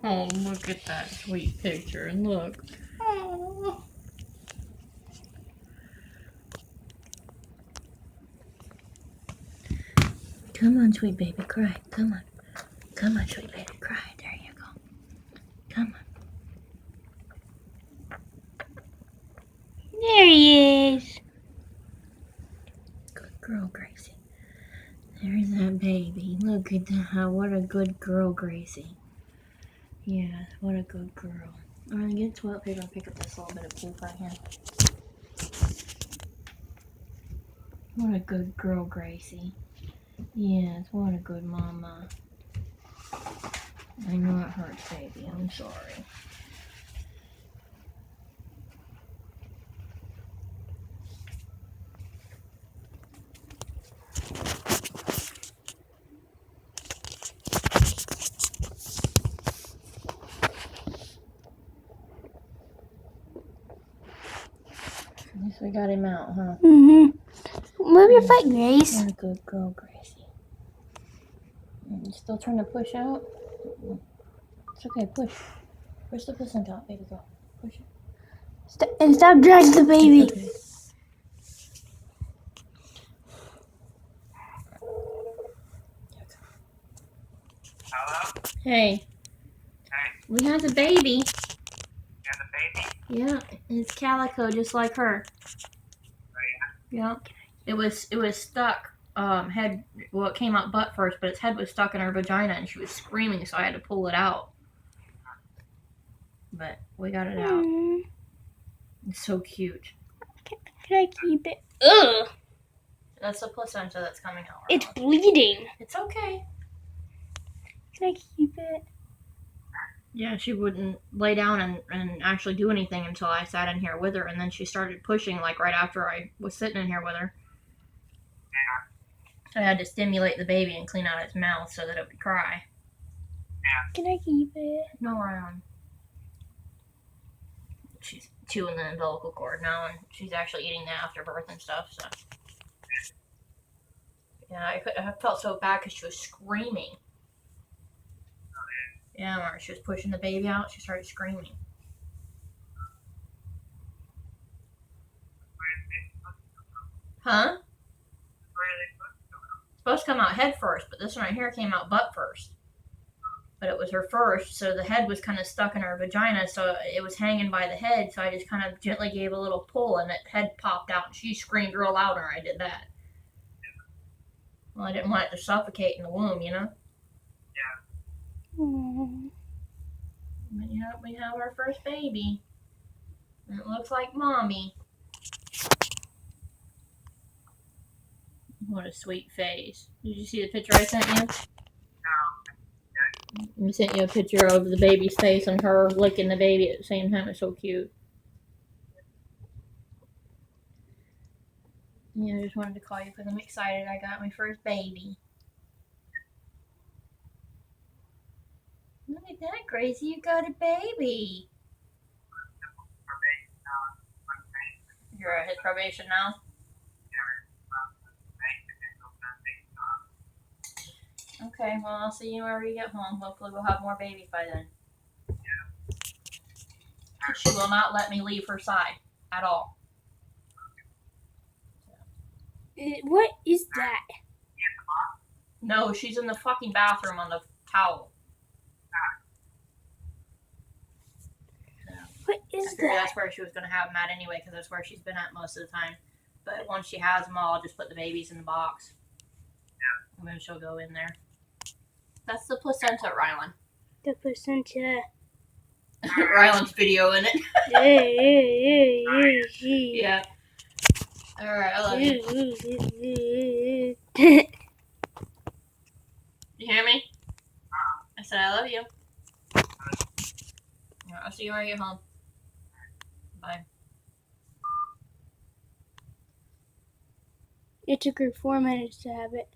Oh, look at that sweet picture. And look. Oh. Come on, sweet baby, cry. Come on. Come on, sweet baby, cry. There you go. Come on. There he is. Good girl, Gracie. There's that baby. Look at that. What a good girl, Gracie. Yeah, what a good girl. I'm gonna get toilet paper and pick up this little bit of poop right here. What a good girl, Gracie. Yes, what a good mama. I know it hurts, baby. I'm sorry. At least we got him out, huh? Move your foot, Grace. What a good girl, Gracie. You still trying to push out? It's okay, push. Push the placenta out, baby girl. Push it. And stop dragging the baby. Okay. Hello? Hey. Hey, We have a baby. you have a baby? Yeah, it's calico just like her. Oh, Yeah. It was stuck. It came out butt first, but its head was stuck in her vagina and she was screaming, so I had to pull it out. But we got it out. It's so cute. Can I keep it? Ugh. That's the placenta that's coming out. It's bleeding. It's okay. Can I keep it? Yeah, she wouldn't lay down and actually do anything until I sat in here with her, and then she started pushing like right after I was sitting in here with her. So I had to stimulate the baby and clean out its mouth so that it would cry. Can I keep it? No, Ryan. She's chewing the umbilical cord now, and she's actually eating the afterbirth and stuff. So yeah, I felt so bad because she was screaming. Yeah, when she was pushing the baby out, she started screaming. Huh? It's supposed to come out head first, but this one right here came out butt first. But it was her first, so the head was kind of stuck in her vagina, so it was hanging by the head, so I just kind of gently gave a little pull, and that head popped out, and she screamed real loud when I did that. Well, I didn't want it to suffocate in the womb, you know? Aww. But yeah, we have our first baby. And it looks like mommy. What a sweet face. Did you see the picture I sent you? I sent you a picture of the baby's face and her licking the baby at the same time. It's so cute. Yeah, I just wanted to call you because I'm excited. I got my first baby. Look at that, Gracie. You got a baby. You're at his probation now? Okay, well, I'll see you whenever you get home. Hopefully we'll have more babies by then. She will not let me leave her side at all. What is that? No, she's in the fucking bathroom on the towel. What is I figured that? that's where she was going to have them at anyway, because that's where she's been at most of the time. But once she has them all, I'll just put the babies in the box. And then she'll go in there. That's the placenta, Rylan. The placenta. Rylan's video in it. Yeah. Alright, I love you. You hear me? I said I love you. Alright, I'll see you when I get home. Bye. It took her 4 minutes to have it.